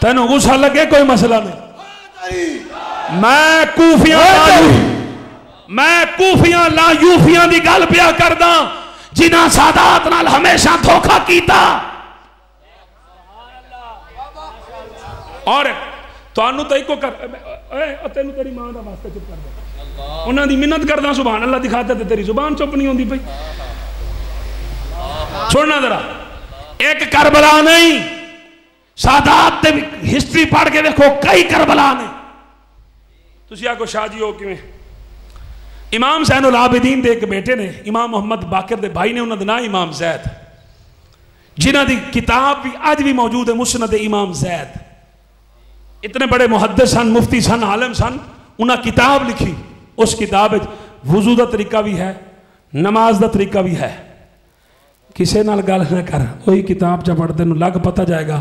تینوں غصہ لگے کوئی مسئلہ نہیں. میں کوفیاں لا یوفیاں دی گل پیا کردا جنہاں سادات نال ہمیشہ دھوکا کیتا. اور تانوں تے کو کر تینوں تیری ماں دا واسطہ چپ کر دے انہاں دی منت کردا سبحان اللہ دکھاتے تے تیری زبان چپ نہیں ہوندی پئی. چھوڑنا ذرا ایک کربلا نہیں سادات تے ہسٹری پڑھ کے دیکھو کئی کربلا نے. تسی آکو شاہ جی ہو کیویں؟ امام زین العابدین دے ایک بیٹے نے امام محمد باقر دے بھائی نے انہاں دا نام امام زید جنہاں دی کتاب بھی آج بھی موجود ہے مسند امام زید. اتنے بڑے محدث سن مفتی سن عالم سن انہاں کتاب لکھی. اس کتاب وضو دا طریقہ بھی ہے نماز دا طریقہ بھی ہے. کسے نال گل نہ کر وہی کتاب جب پڑھتے نو لگ پتہ جائے گا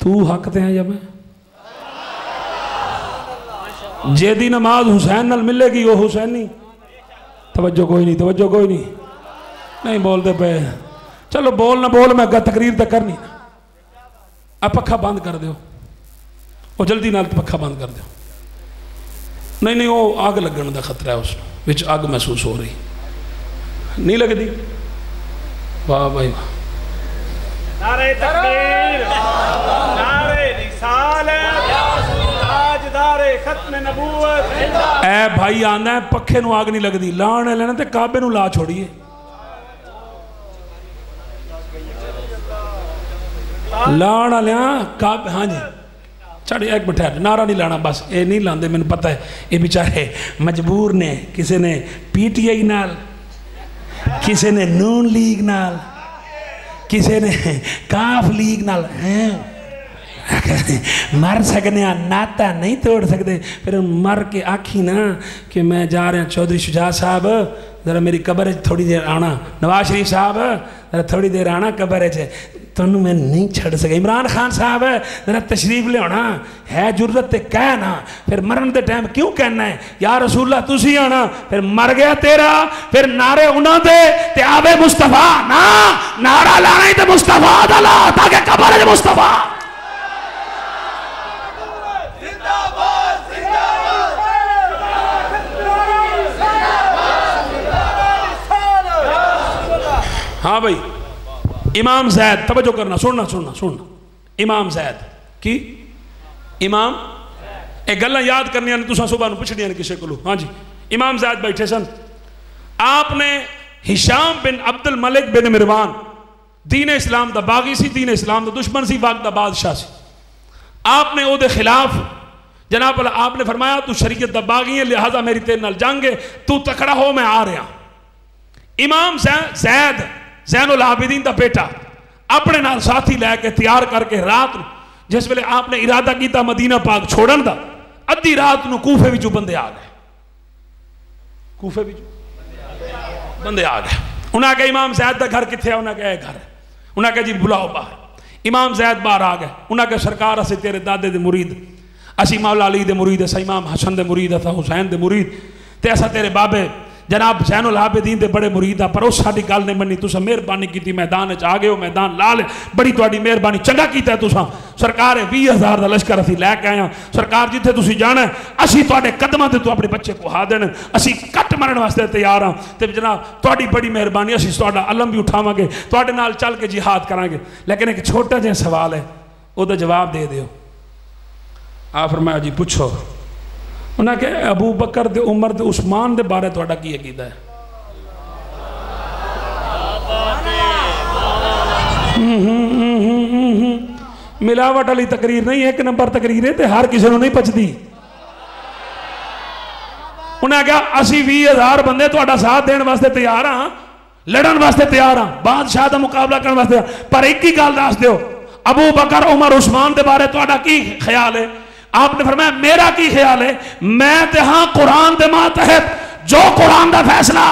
تو حق تے ہیں یا میں. جے دی نماز حسین نال ملے گی وہ حسین نہیں. توجہ کوئی نہیں توجہ کوئی نہیں بول دے پہ. چلو بول نہ بول میں تقریر تک کرنی. اب پکھا بند کر دیو وہ جلدی نال پکھا بند کر دیو. نہیں وہ آگ لگن دا خطرہ ہے اس وچ آگ محسوس ہو رہی نہیں لگ دی. واہ بھائی واہ. نعرہ تکبیر نعرہ رسالت تاجدار ختم نبوت. اے بھائی آنا ہے پکھے نو آگ نہیں لگ دی لانے لینا تے کعبے نو لا چھوڑیے. لانا لیا کعبے. ہاں جی چڑھ ایک بٹھا نعرہ نہیں لانا بس اے نہیں لاندے میں نے پتہ ہے یہ بیچارے مجبور نے. کسی نے پی ٹی آئی نال کسی نے نون لیگ نال کسی نے کاف لیگ نال مر سکنے ناتا نہیں توڑ سکتے. پھر مر کے آکھی نا کہ میں جا رہا چودھری شجاع صاحب ذرا میری قبر تھوڑی دیر آنا. نواز شریف صاحب ذرا تھوڑی دیر آنا قبر تنوں میں نہیں چھڑ سکے. عمران خان صاحب ذرا تشریف لے آنا ہے جرت تے کہنا. پھر مرن دے ٹائم کیوں کہنا ہے یا رسول اللہ تسی آنا. پھر مر گیا تیرا پھر نعرے انہاں دے تے آوے مصطفیٰ نا نعرہ لانا ہی تے مصطفیٰ دا لا تاکہ قبر ہے مصطفیٰ. ہاں بھائی امام زید توجہ کرنا سننا امام زید کی امام ایک گلہ یاد کرنی ہے تُساں صبح نو پوچھنی ہے کسے کلو. ہاں جی امام زید بیٹھے سن. آپ نے ہشام بن عبد الملک بن مروان دین اسلام دا باغی سی دین اسلام دا دشمن سی وقت دا بادشاہ سی. آپ نے او دے خلاف جناب اللہ آپ نے فرمایا تو شریعت دا باغی ہے لہذا میری تیرے نال جنگ ہے تو تکڑا ہو میں آ رہا. امام زید زین العابدین دا بیٹا اپنے نال ساتھی لے کے تیار کر کے رات جس ویلے آپ نے ارادہ کیتا مدینہ پاک چھوڑن دا ادھی رات نو کوفے وچوں بندے آ گئے. کوفے وچوں بندے آ گئے. انہاں کہا امام زید دا گھر کتھے ہے. انہاں کہا گھر ہے. انہاں کہا جی بلاؤ باہر. امام زید باہر آ گئے. انہاں کہا سرکار اسے تیرے دادے دے مرید اسی مولا علی دے مرید اسا امام حسن دے مرید اسا حسین دے مرید تے اسا تیرے بابے جناب زین العابدین دے بڑے مرید پر اس ساڈی گل نہیں منی. تساں مہربانی کیتی میدان وچ آ گئے ہو میدان لا لے بڑی تہاڈی مہربانی چنگا کیتا ہے تساں. سرکار 20,000 دا لشکر اسی لے کے آئے ہاں. سرکار جتھے تسی جانا ہے اسی تہاڈے قدماں تے تو اپنے بچے کو ہا دینا اسی کٹ مرن واسطے تیار ہاں. تے جناب تہاڈی بڑی مہربانی اسی تہاڈا علم بھی اٹھاواں گے تہاڈے نال چل کے جہاد کراں گے. لیکن ایک چھوٹا جہا سوال ہے او دا جواب دے دیو. آپ فرمایا جی پوچھو. انہاں کہ ابو بکر دے عمر دے عثمان دے بارے تہاڈا کی عقیدہ ہے؟ ملاوٹ والی تقریر نہیں ایک نمبر تقریر ہے تے ہر کسی نو نہیں پچھدی. انہیں کہا اسی 20,000 بندے تہاڈا ساتھ دین واسطے تیار ہاں لڑن واسطے تیار ہاں بادشاہ دا مقابلہ کرن واسطے پر ایک ہی گل دس دیو ابو بکر عمر عثمان دے بارے تہاڈا کی خیال ہے؟ آپ نے فرمایا میرا کی خیال ہے میں تے ہاں قرآن دے ماتحت جو قرآن دا فیصلہ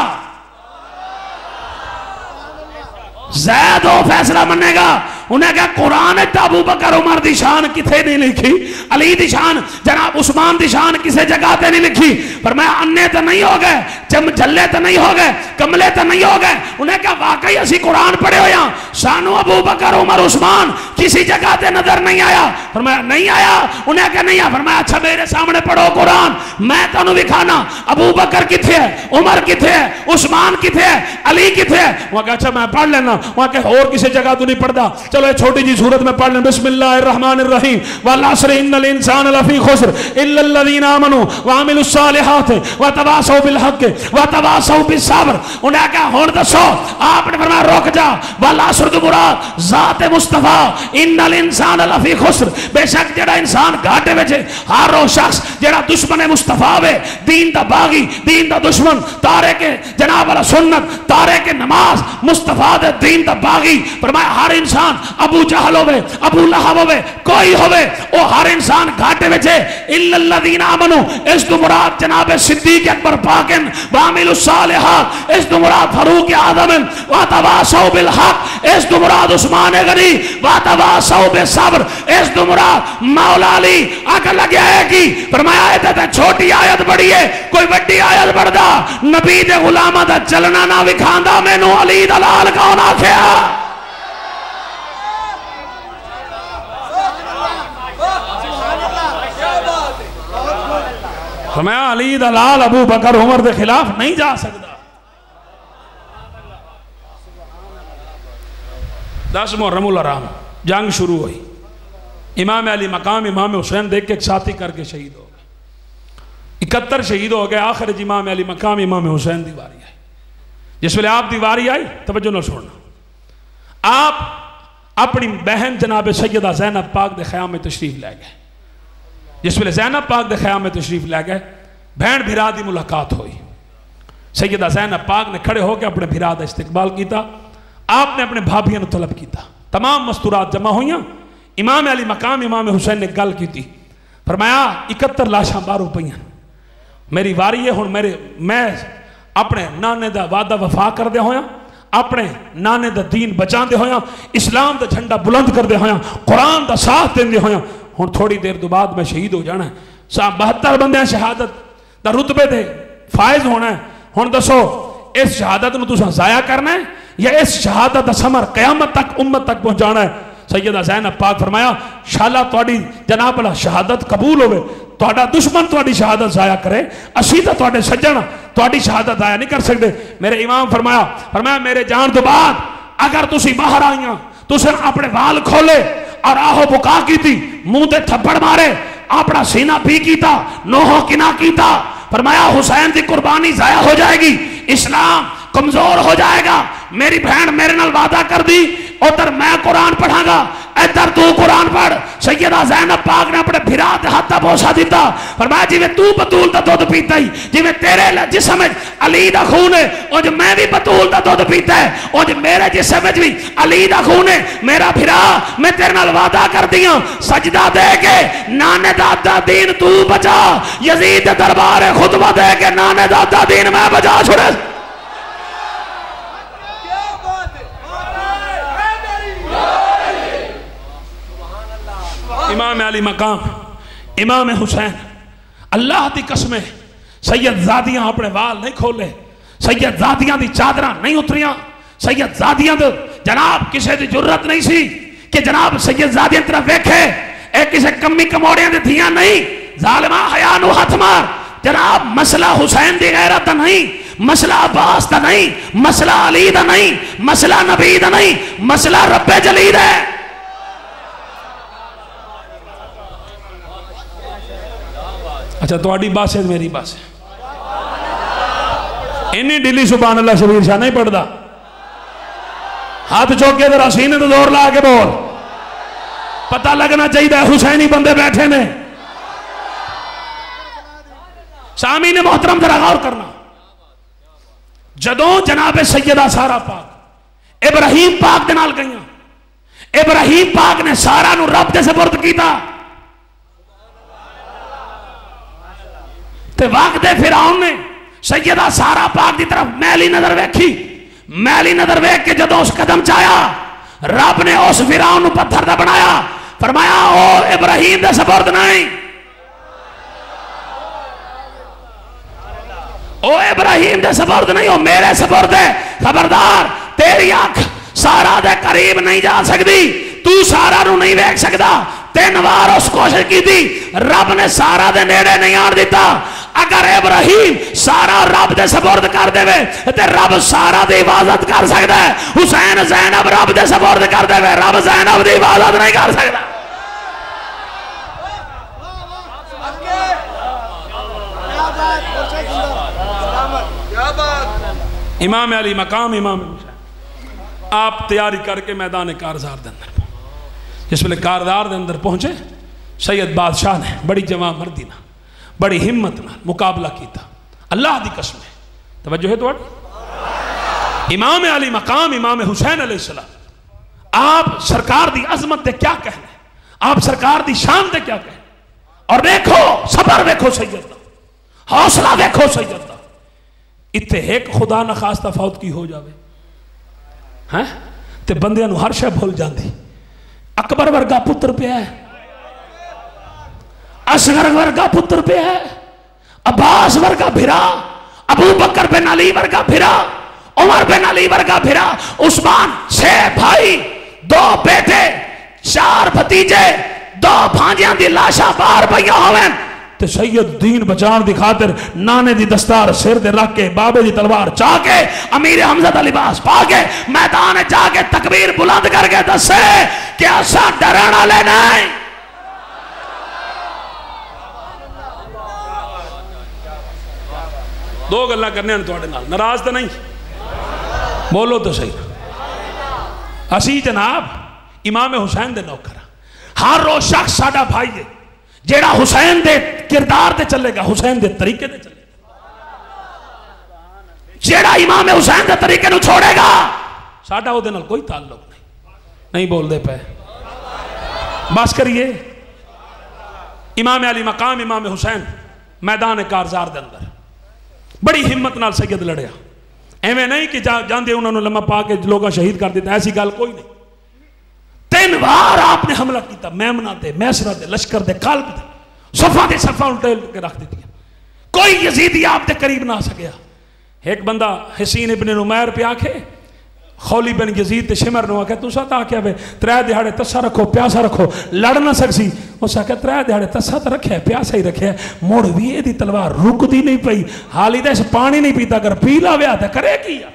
زید وہ فیصلہ منے گا انہیں کہا قرآن ابو بکر عمر دی شان کتھے نہیں لکھی، علی دی شان جناب عثمان دی شان کسے جگہ تے نہیں لکھی. فرمایا انے تو نہیں ہو گئے، جھلے تو نہیں ہو گئے، کملے تو نہیں ہو گئے. انہیں کہا واقعی اسی قرآن پڑھے ہویا، سانو ابو بکر عمر عثمان کسی جگہ تے نظر نہیں آیا. فرمایا نہیں آیا. انہیں کہا نہیں آیا. فرمایا اچھا میرے سامنے پڑھو قرآن، میں تانوں دکھانا ابو بکر کتھے ہے، عمر کتھے ہے، عثمان کتھے ہے، علی کتھے ہے. وہ کہا اچھا میں پڑھ لینا. وہاں کہ اور کسی جگہ تو نہیں پڑھتا، چلو یہ چھوٹی جی صورت میں پڑھ لیں. بسم اللہ الرحمن الرحیم والعصر ان الانسان لفی خسر الا الذین آمنوا وعملوا الصالحات وتواصوا بالحق وتواصوا بالصبر. انہیں کہا ہن دسو. آپ نے فرمایا رک جا، والعصر تو مراد ذات مصطفیٰ، ان الانسان لفی خسر، بے شک جڑا انسان گھاٹے وچ ہر وہ شخص جڑا دشمن مصطفیٰ وے، دین دا باغی، دین دا دشمن، تارے کے جناب والا سنت، تارے کے نماز، مصطفیٰ دے دین دا باغی. فرمایا ہر انسان ابو جہل ہوئے، ابو لہب ہوئے، کوئی ہوئے، وہ ہر انسان گھاٹے وچ ہے. الا الذین آمنوا، اس تو مراد جناب صدیق اکبر پاکن، وعملوا الصالحات، اس تو مراد فاروق اعظم، وتواصوا بالحق، اس تو مراد عثمان غنی، وتواصوا بالصبر، اس تو مراد مولا علی. آگے لگیا ہے کہ فرمایا آیت ہے چھوٹی آیت بڑی ہے، کوئی بڑی آیت بڑھدا، نبی دے غلامہ دا چلنا نہ وکھاندا، مینوں علی دلال کون آکھیا. فرمایا علی دلال ابو بکر عمر دے خلاف نہیں جا سکتا. 10 محرم الحرام جنگ شروع ہوئی. امام علی مقام امام حسین دیکھ کے ایک ساتھی کر کے شہید ہو گئے. 71 شہید ہو گئے. آخر امام علی مقام امام حسین دیواری آئی. جس ویلے آپ دیواری آئی توجہ نہ چھوڑنا، آپ اپنی بہن جناب سیدہ زینب پاک دے خیام میں تشریف لے گئے. جس ویلے زینب پاک دے خیام میں تشریف لے گئے، بہن بھرا دی ملاقات ہوئی. سیدہ زینب پاک نے کھڑے ہو کے اپنے بھرا دا استقبال کیتا. آپ نے اپنے بھابیاں طلب کیتا. تمام مستورات جمع ہوئیاں. امام علی مقام امام حسین نے گل کی تھی. فرمایا 71 لاشاں باہر پئیاں، میری واری ہے ہن میں اپنے نانے دا وعدہ وفا کر دے ہویا، اپنے نانے دا دین بچان دے ہویا، اسلام دا جھنڈا بلند کر دے ہویا، قرآن دا ساتھ دین دے ہویا. ہن تھوڑی دیر دو بعد میں شہید ہو جانا ہے. 72 بندے شہادت دا رتبے دے فائز ہونا ہے. ہن دسو اس شہادت نو تساں ضائع کرنا ہے یا اس شہادت دا ثمر قیامت تک امت تک پہنچانا ہے. سیدہ زینب پاک فرمایا شالا تواڈی جناب اللہ شہادت قبول ہوئے، تواڈا دشمن تواڈی شہادت ضائع کرے، اسی تا تواڈے سجن تواڈی شہادت ضائع نہیں کر سکتے. میرے امام فرمایا میرے جان تو بعد اگر تسی باہر آئیاں، تساں اپنے وال کھولے اور آہو بکا کی تھی، منہ تے تھپڑ مارے، اپنا سینہ بھی کیتا، نوہو کنا کیتا. فرمایا حسین دی قربانی ضائع ہو جائے گی، اسلام کمزور ہو جائے گا. میری بہن میرے نال وعدہ کر دی، ادھر میں قرآن پڑھاں گا، ادھر تو قرآن پڑھ. سیدہ زینب پاک نے اپنے بھرا تے ہاتھ بوسا دیتا. فرمایا جی میں تو بطول دا دودھ پیتا ہی، جی میں تیرے جسم وچ علی دا خون ہے، اور جو میں بھی بطول دا دودھ پیتا ہے، اور جو میرے جسم وچ بھی علی دا خون ہے. میرا بھرا میں تیرے نال وعدہ کر دیاں، سجدہ دے کے نانے دادا دین تو بچا، یزید دے دربار خطبہ دے کے نانے دادا دین میں بچا چھوڑے. امام علی مقام امام حسین اللہ دی قسمیں سید زادیاں اپنے وال نہیں کھولے، سید زادیاں دی چادراں نہیں اتریاں، سید زادیاں دی جناب کسے دی جرت نہیں سی کہ جناب سید زادیاں طرف ویکھے، اے کسے کمی کموڑیاں دی دھیاں نہیں. ظالمہ حیا نو ہاتھ مار. جناب مسئلہ حسین دی غیرت دا نہیں، مسئلہ عباس دا نہیں، مسئلہ علی دا نہیں، مسئلہ نبی دا نہیں، مسئلہ رب جلیل ہے. اچھا تواڈی بات ہے میری بات ہے. انی ڈیلی سبحان اللہ شبیر شاہ نہیں پڑھدا. ہاتھ چوکے ذرا سینے تو زور لا کے بول. پتہ لگنا چاہیے حسینی بندے بیٹھے نے. سامعین محترم ذرا غور کرنا. جدوں جناب سیدہ سارا پاک ابراہیم پاک دے نال گئیاں، ابراہیم پاک نے سارا نو رب دے سپرد کیتا. تے وقت فرعون نے سیدہ سارا پاک دی طرف میلی نظر ویکھی، میلی نظر ویکھ کے جدوں اس قدم چایا رب نے اس فرعون نو پتھر دا بنایا، فرمایا او ابراہیم دے سپرد نہیں، او ابراہیم دے سپرد نہیں، او میرے سپرد ہے، خبردار تیری آنکھ سارا دے قریب نہیں جا سکتی، تو سارا نو نہیں ویکھ سکتا، 3 بار اس کوشش کی تھی، رب نے سارا دے نیڑے نہیں آن دیتا۔ اگر ابراہیم سارا رب دے سپرد کر دے تے رب سارا دے حفاظت کر سکتا ہے، حسین زینب رب دے سپرد کر دے رب زینب دے حفاظت نہیں کر سکتا۔ امام علی مقام امام حسین آپ تیاری کر کے میدان کارزار دے اندر جس ویلے کارزار دے اندر پہنچے، سید بادشاہ نے بڑی جوان مردی نہ بڑی ہمت نہ مقابلہ کیتا، اللہ دی قسم ہے، توجہ ہے تو امام علی مقام امام حسین علیہ السلام، آپ سرکار دی عظمت دے کیا کہنے، آپ سرکار دی شان دے کیا کہنے، اور دیکھو صبر دیکھو سیدنا، حوصلہ دیکھو سیدنا، اتھے ایک خدا نہ خواستہ فوت کی ہو جاوے ہاں تے بندیاں نو ہر شے بھول جاندی، اکبر ورگا پتر پہ ہے، اصغر ورگا پتر پہ ہے، عباس ورگا بھرا، ابو بکر بن علی ورگا بھرا، عمر بن علی ورگا بھرا، عثمان 6 بھائی 2 بیٹے 4 بھتیجے 2 بھانجیاں دی لاشا باہر پیا ہوئیں تے سید دین بچان دی خاطر نانے دی دستار سر دے رکھ کے بابے دی تلوار چاہ کے امیر حمزہ دا لباس پا کے میدان جا کے تکبیر بلند کر کے دسے کہ ایسا ڈرانا لینا ہے۔ دو گلہ کرنے ہیں توڑے نال، ناراض تو نہیں، بولو تو صحیح۔ اسی جناب امام حسین دے نوکر، ہر روز شخص ساڑا بھائی ہے جیڑا حسین دے کردار دے چلے گا، حسین دے طریقے دے چلے گا، جیڑا امام حسین دے طریقے نو چھوڑے گا ساڑا ہو دے نال کوئی تعلق نہیں بول دے پہ بس کریے۔ امام علی مقام امام حسین میدان کارزار دے اندر بڑی ہمت نال سید لڑیا، ایویں نہیں کہ جاندے انہوں نے لمحہ پا کے لوگاں شہید کر دیتا، ایسی گل کوئی نہیں۔ 3 بار آپ نے حملہ کیتا، میمنہ دے، میسرہ دے، لشکر دے، قلب دے، صفحہ دے صفحہ الٹے کے رکھ دیتی، کوئی یزیدی آپ دے قریب نہ آ سکیا۔ ایک بندہ حسین ابن نمیر پہ آکھے، خولی بن یزید تے شمر نو آکھے تو ساتھ آکھے بے 3 دہاڑے تسا رکھو پیاسا رکھو لڑ نہ سکسی، اس آکھے 3 دہاڑے تسا تو رکھے پیاسا ہی رکھے، موڑ بھی یہ دی تلوار رک دی نہیں پئی، حالی دے پانی نہیں پیتا، اگر پی لاوے آتا کرے کیا؟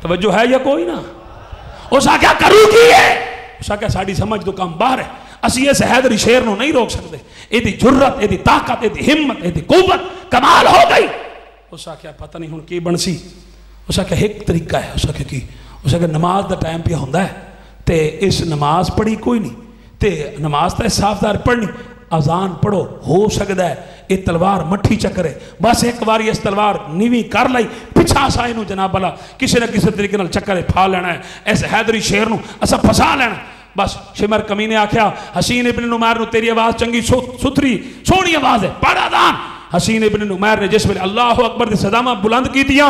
توجہ ہے یا کوئی نہ؟ اس آکھا کرو کی ہے؟ اس آکھا ساڑی سمجھ تو کام باہر ہے، اسی ایسے حیدری شیر نو نہیں روک سکتے، یہ دی جرت، یہ دی طاقت، یہ دی ہمت، یہ دی قوت کمال ہو گئی۔ اس آکھا پتہ نہیں ہون کی بنسی، اس آکھا ایک طریقہ ہے، اس آکھا کی، اس آکھا نماز دا ٹائم پہ ہوندہ ہے تے اس نماز پڑھی کوئی نہیں تے نماز تا صاف دار پڑھنی، اذان پڑھو ہو سکتا ہے یہ تلوار مٹھی چکرے، بس ایک باری اس تلوار نیوی کر لائی پچھا سائے نو جناب اللہ کسی نہ کسی طریقے نال چکرے پھا لینا ہے، ایسے حیدری شیر نو اسا پھسا لینا ہے۔ بس شمر کمینے آکھیا حسین ابن نمیر نو تیری آواز چنگی ستھری سونی آواز ہے، پڑھ اذان۔ حسین ابن نمیر نے جس ویلے اللہ اکبر دی صدامہ بلند کی دیا،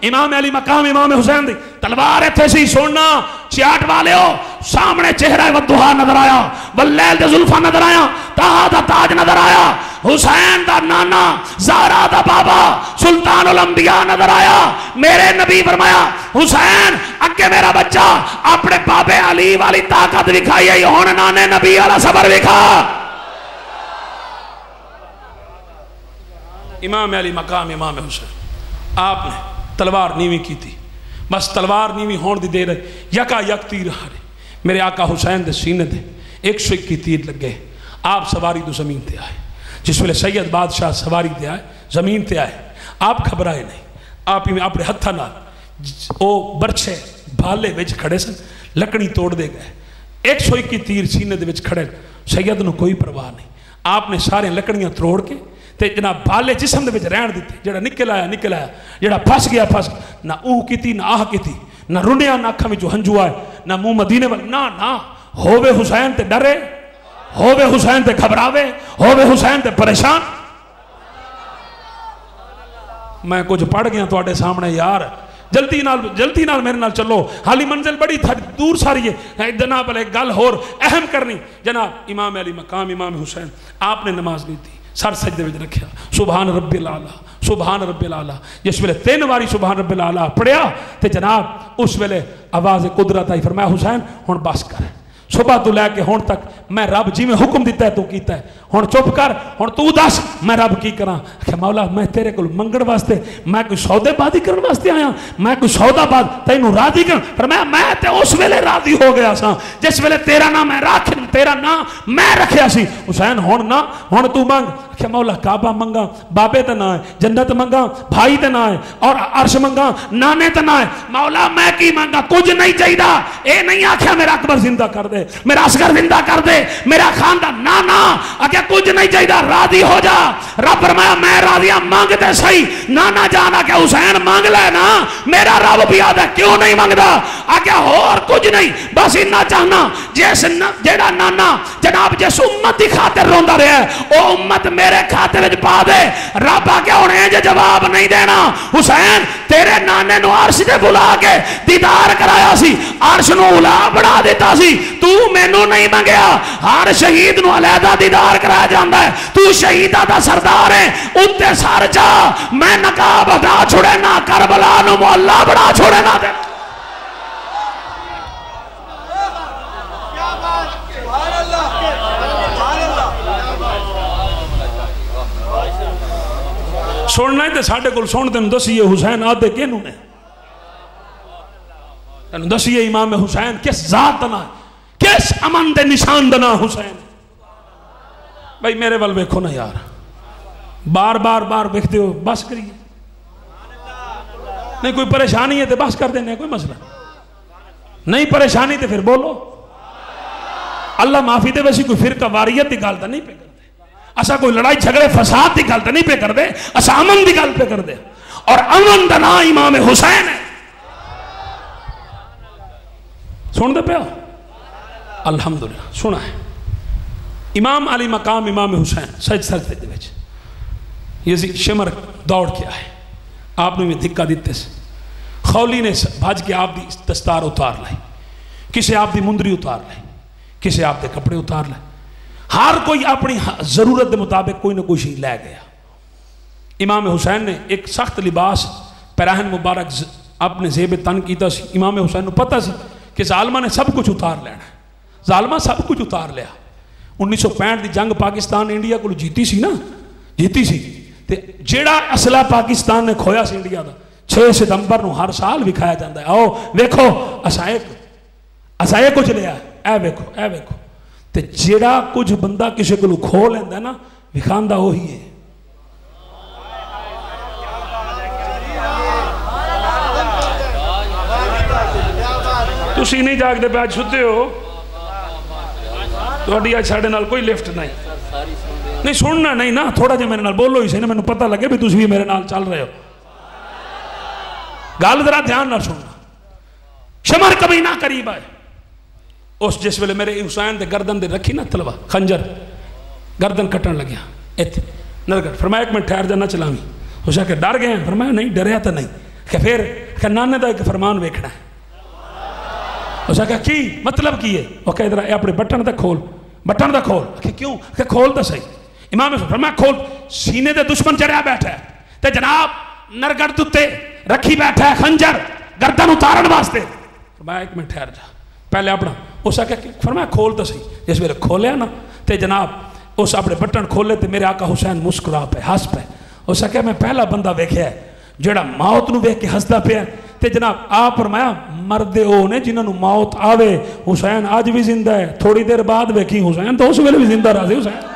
امام علی مقام امام حسین دی تلوار ایتھے سی سننا چیاٹ والے ہو، سامنے چہرہ ودھا نظر آیا، واللیل دے زلفہ نظر آیا، تاہا دا تاج نظر آیا، حسین دا نانا زہرا دا بابا سلطان الانبیاء نظر آیا۔ میرے نبی فرمایا حسین اگے میرا بچہ اپنے بابے علی والی طاقت دکھائی ہے، ہون نانے نبی والا صبر دکھا۔ امام علی مقام امام حسین آپ نے تلوار نیوی کی تھی، بس تلوار نیوی ہون دی دے رہے یکا یک تیر ہارے میرے آقا حسین دے سینے دے 121 تیر لگ گئے، آپ سواری دو زمین تے آئے، جس ویلے سید بادشاہ سواری تے آئے زمین تے آئے، آپ گھبرائے نہیں، آپ اپنے ہتھا نہ او برچے بھالے وچ کھڑے سن، لکڑی توڑ دے گئے، 121 تیر سینے دے وچ کھڑے، سید نو کوئی پرواہ نہیں، آپ نے سارے لکڑیاں توڑ کے تے جناب بھالے جسم دے وچ رہن دیتے، جڑا نکل آیا، جڑا پھس گیا نہ اوہ کیتی نہ آہ کیتی، نہ رنیا نہ اکھاں وچوں ہنجو آئے، نہ منہ مدینے والے، نہ ہووے حسین تے ڈرے، ہووے حسین تے گھبراوے، ہووے حسین تے پریشان۔ میں کچھ پڑھ گیا تواڈے سامنے یار، جلدی نال میرے نال چلو، حالی منزل بڑی دور ساری ہے جناب. ایک گل اور اہم کرنی جناب، امام علی مقام امام حسین آپ نے نماز نہیں تھی، سر سجدے وچ رکھیا، سبحان رب العالی سبحان رب العالی. جس ویلے 3 واری سبحان رب العالی پڑھیا تے جناب اس ویلے آواز قدرت آئی، فرمایا حسین ہن بس کر، صبح تو لے کے ہون تک میں رب جی میں حکم دیتا ہے تو کیتا ہے، ہن چپ کر، ہن تو دس میں رب کی کراں. کہ مولا میں تیرے کول منگن واسطے، میں کوئی سودے بازی کرن واسطے آیا، میں کوئی سودا باز تینوں راضی کر. فرمایا میں تے اس ویلے راضی ہو گیا سا جس ویلے تیرا نام میں رکھیا سی. حسین ہن تو منگ. کہ مولا کعبہ منگا، بابے تے نہ ہے، جنت منگا بھائی تے نہ ہے، اور عرش منگا نانے تے نہ ہے. مولا میں کی منگا؟ کچھ نہیں چاہیے. اے نہیں آکھیا میرا اکبر زندہ کر دے، میرا اصغر زندہ کر دے، میرا خاندان، نہ آکھیا کچھ نہیں چاہیے، راضی ہو جا. رب فرمایا میں راضی ہوں، مانگتے صحیح. نہ جانا کہ حسین مانگ لے نا، میرا رب بھی آدھا کیوں نہیں مانگدا؟ آکھیا اور کچھ نہیں، بس اتنا چاہنا جیسے جیڑا نانا جناب جس امت کی خاطر روندا رہا ہے او امت میرے کھاتے وچ پا دے. رب آکھیا ہن اے جواب نہیں دینا، حسین تیرے نانے نو عرش تے بلا کے دیدار کرایا سی، عرش نو الا بنا دیتا سی، تو مینوں نہیں منگیا. ہر شہید نو علیحدہ دیدار کرایا جاندا ہے، تو شہیداں دا سردار ہے، اُتے سر جا. میں نقاب ہٹا چھوڑے نہ کربلا نو معلّہ بنا چھوڑے نہ دے. سننا ہے تو ساڑھے کو سن تین دسیے حسین آدھے کینوں نے، تین دسیے امام حسین کس ذات دنا ہے، کس امن دے نشان دنا حسین. بھائی میرے وال ویکھو نا یار، بار ویکھ دیو، بس کریے. نہیں کوئی پریشانی ہے تو بس کر دینے، کوئی مسئلہ نہیں. پریشانی تو پھر بولو. اللہ معافی دے ویسی کوئی فرقہ واریت دی گل تے نہیں پہ کر دے، اسا کوئی لڑائی جھگڑے فساد دی گل تے نہیں پہ کر دے، اسا امن دی گل پہ کر دے. اور امن دا نام امام حسین ہے. سن دے پیا الحمدللہ. سنا ہے امام علی مقام امام حسین سجدے دے وچ یزید شمر دوڑ کے آئے، آپ نے دھکا دیتے سے خولی نے بھاج کے آپ دی دستار اتار لائی، کسے آپ دی مندری اتار لائی، کسے آپ دے کپڑے اتار لائے. ہر کوئی اپنی ضرورت دے مطابق کوئی نہ کوئی شئی لے گیا. امام حسین نے ایک سخت لباس پیراہن مبارک اپنے زیب تن کیتا سی. امام حسین نے پتہ سی کہ ظالمہ نے سب کچھ اتار لینا ہے، ظالمہ سب کچھ اتار لیا. 1965 دی جنگ پاکستان انڈیا کو جیتی سی نا، جیتی سی تے جیڑا اسلحہ پاکستان نے کھویا سی انڈیا دا 6 ستمبر نو ہر سال وکھایا جاندہ ہے. آؤ ویکھو اسائے کچھ لیا ہے، اے ویکھو تے جیڑا کچھ بندہ کسی کو کھو لیندہ ہے نا وکھاندہ وہی ہے. تسی نہیں جاگ دے پہ آج ستے ہو تو آج ساڑھے نال کوئی لفٹ نہیں سننا نہیں نا، تھوڑا جے میرے نال بولو ہی سے نا، میں نے پتہ لگے بھی تسی بھی میرے نال چل رہے ہو. گال ذرا دھیان نہ سننا. شمر کبھی نہ قریب آئے اس جس ویلے میرے حسین دے گردن دے رکھی نا تلوہ خنجر، گردن کٹن لگیا ایتھے نرگٹ. فرمایا ایک منٹ ٹھہر جا نہ چلاویں. حسین کہ ڈر گئے ہیں؟ فرمایا نہیں ڈریا تو نہیں. کہ پھر کہ نانے دا ایک فرمان ویکھنا ہے. حسین کہ کی مطلب کی ہے؟ وہ کہ ادھر اپنے بٹن دا کھول، بٹن دا کھول. کہ کیوں؟ کہ کھول دا صحیح. امام حسین فرمایا کھول. سینے دے دشمن چڑھیا بیٹھا ہے تے جناب نرگٹ دتے رکھی بیٹھا ہے خنجر گردن اتارن واسطے. فرمایا ایک منٹ ٹھہر جا پہلے اپنا. اس آکے فرمایا کھول تو صحیح. جس میرے کھولیا نا تے جناب اس اپنے بٹن کھولے تے میرے آقا حسین مسکرا پہ ہس پہ. اس آکے میں پہلا بندہ ویکھیا ہے جڑا موت نو ویکھ کے ہسدا پیا تے جناب آپ فرمایا مرد او نے جنہاں نو موت آوے. حسین آج بھی زندہ ہے، تھوڑی دیر بعد ویکھی حسین تو اس ویلے بھی زندہ رہا سی. حسین